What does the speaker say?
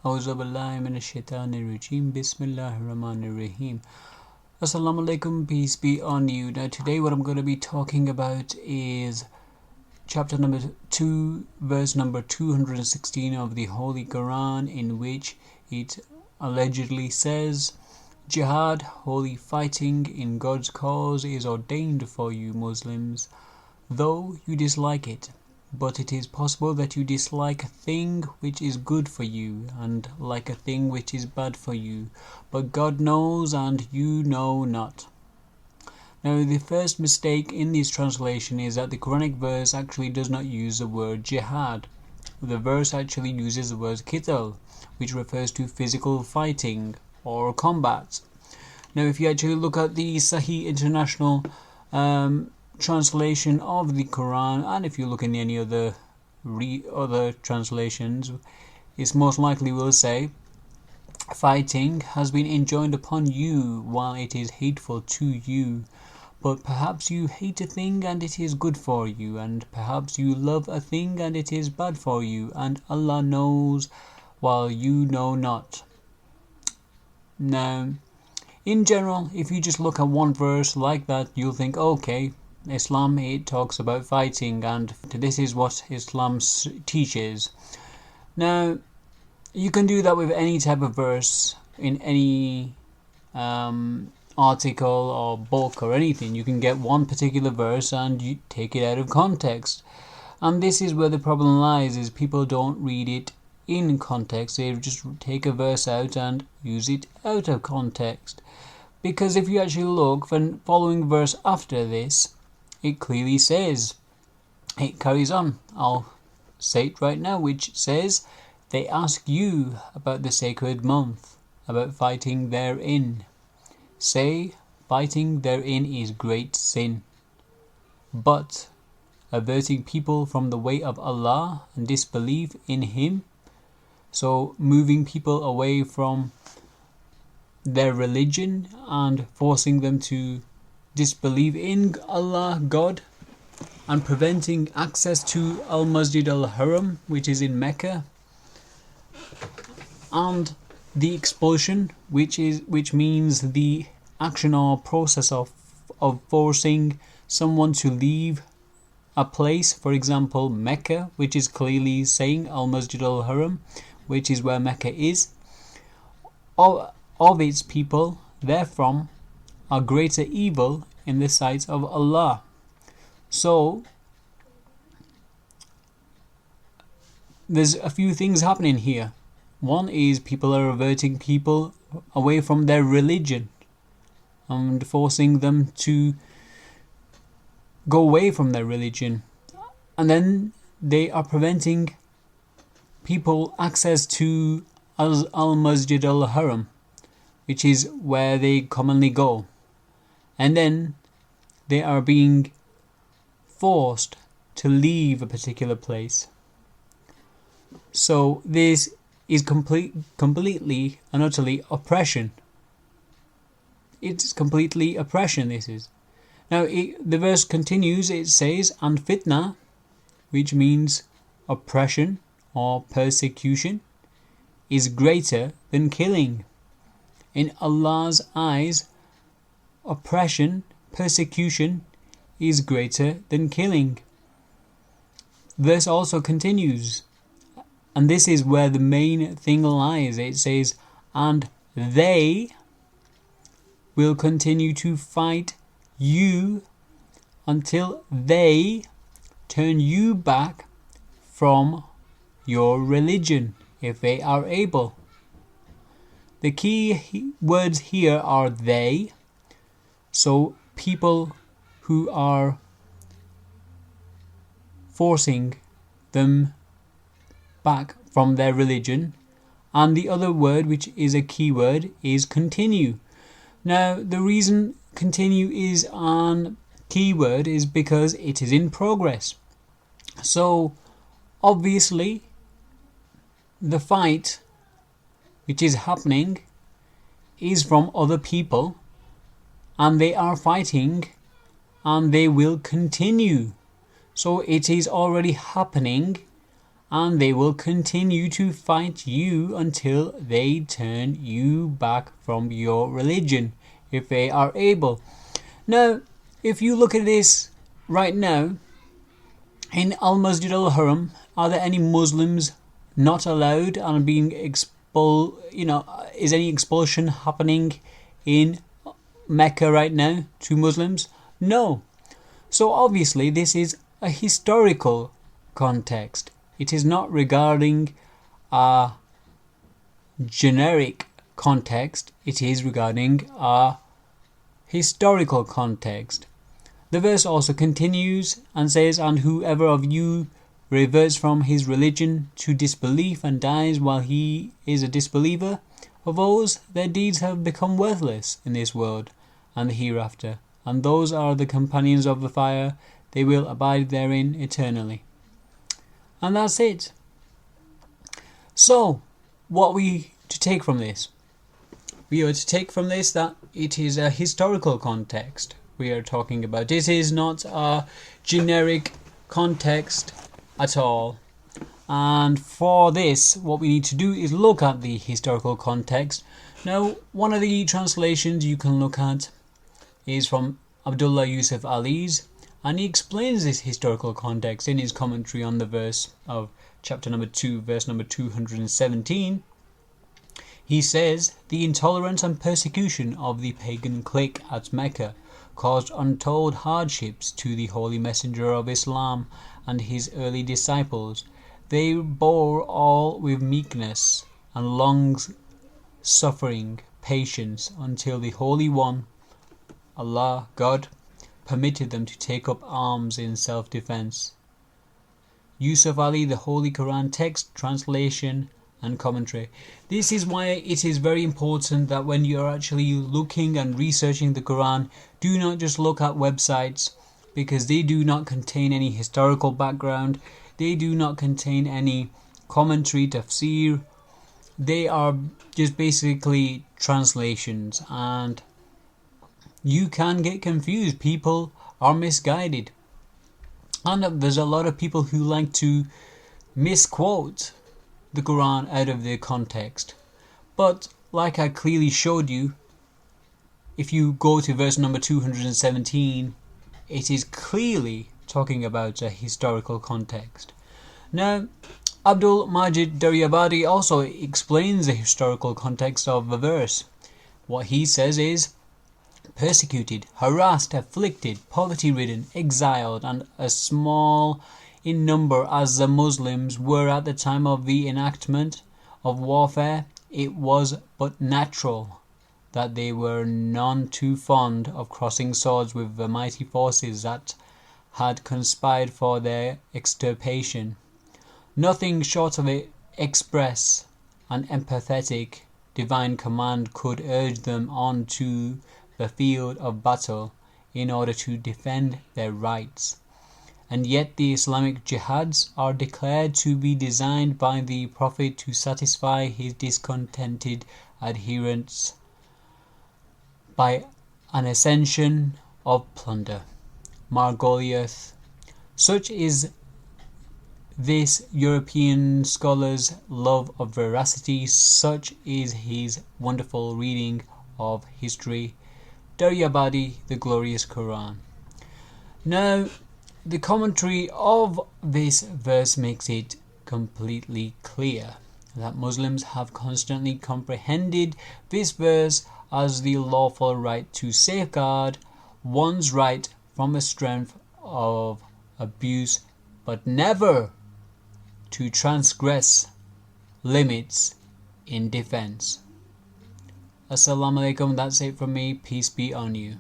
Auzubillahi minash-shaytanir-rajim. Bismillahir-rahmanir-rahim. Assalamu alaikum, peace be on you. Now today what I'm going to be talking about is chapter number 2, verse number 216 of the Holy Quran, in which it allegedly says, Jihad, holy fighting in God's cause, is ordained for you Muslims, though you dislike it. But it is possible that you dislike a thing which is good for you, and like a thing which is bad for you. But God knows, and you know not. Now, the first mistake in this translation is that the Quranic verse actually does not use the word jihad. The verse actually uses the word qital, which refers to physical fighting or combat. Now, if you actually look at the Sahih International translation of the Quran, and if you look in any other translations, it most likely will say, fighting has been enjoined upon you while it is hateful to you. But perhaps you hate a thing and it is good for you, and perhaps you love a thing and it is bad for you, and Allah knows while you know not. Now, in general, if you just look at one verse like that, you'll think, okay, Islam, it talks about fighting, and this is what Islam teaches. Now, you can do that with any type of verse in any article or book or anything. You can get one particular verse and you take it out of context. And this is where the problem lies, is people don't read it in context. They just take a verse out and use it out of context. Because if you actually look, the following verse after this, it clearly says, it carries on, I'll say it right now, which says, they ask you about the sacred month, about fighting therein. Say, fighting therein is great sin. But averting people from the way of Allah and disbelief in Him, so moving people away from their religion and forcing them to disbelieve in Allah, God, and preventing access to Al-Masjid Al-Haram, which is in Mecca, and the expulsion, which means the action or process of forcing someone to leave a place, for example Mecca, which is clearly saying Al-Masjid Al-Haram, which is where Mecca is, of its people therefrom are greater evil in the sight of Allah. So there's a few things happening here. One is people are averting people away from their religion and forcing them to go away from their religion. And then they are preventing people access to Al-Masjid Al-Haram, which is where they commonly go. And then they are being forced to leave a particular place. So this is completely and utterly oppression. It's completely oppression, this is. Now, the verse continues, it says, and fitna, which means oppression or persecution, is greater than killing. In Allah's eyes, oppression, persecution, is greater than killing. Verse also continues, and this is where the main thing lies. It says, and they will continue to fight you until they turn you back from your religion, if they are able. The key words here are they. So people who are forcing them back from their religion. And the other word, which is a key word, is continue. Now, the reason continue is an key word is because it is in progress. So, obviously, the fight which is happening is from other people, and they are fighting, and they will continue. So it is already happening, and they will continue to fight you until they turn you back from your religion, if they are able. Now, if you look at this right now, in Al-Masjid al-Haram, are there any Muslims not allowed and being expelled? Is any expulsion happening in Mecca right now to Muslims? No. So obviously this is a historical context. It is not regarding a generic context. It is regarding a historical context. The verse also continues and says, "And whoever of you reverts from his religion to disbelief and dies while he is a disbeliever, of those their deeds have become worthless in this world and the hereafter, and those are the companions of the fire, they will abide therein eternally." And that's it. So, what we to take from this? We are to take from this that it is a historical context we are talking about. This is not a generic context at all. And for this, what we need to do is look at the historical context. Now, one of the translations you can look at is from Abdullah Yusuf Ali's, and he explains this historical context in his commentary on the verse of chapter number 2, verse number 217. He says, "The intolerance and persecution of the pagan clique at Mecca caused untold hardships to the holy messenger of Islam and his early disciples. They bore all with meekness and long-suffering patience until the Holy One, Allah, God, permitted them to take up arms in self-defense." Yusuf Ali, the Holy Quran text, translation and commentary. This is why it is very important that when you're actually looking and researching the Quran, do not just look at websites, because they do not contain any historical background. They do not contain any commentary, tafsir. They are just basically translations, and you can get confused. People are misguided. And there's a lot of people who like to misquote the Quran out of their context. But like I clearly showed you, if you go to verse number 217, it is clearly talking about a historical context. Now, Abdul Majid Daryabadi also explains the historical context of the verse. What he says is, "Persecuted, harassed, afflicted, poverty-ridden, exiled, and as small in number as the Muslims were at the time of the enactment of warfare, it was but natural that they were none too fond of crossing swords with the mighty forces that had conspired for their extirpation. Nothing short of an express and empathetic divine command could urge them on to the field of battle in order to defend their rights. And yet the Islamic jihads are declared to be designed by the Prophet to satisfy his discontented adherents by an ascension of plunder." Margoliouth. Such is this European scholar's love of veracity, such is his wonderful reading of history. Daryabadi, The Glorious Quran. Now, the commentary of this verse makes it completely clear that Muslims have constantly comprehended this verse as the lawful right to safeguard one's right from the strength of abuse, but never to transgress limits in defense. Assalamu alaikum, that's it from me. Peace be on you.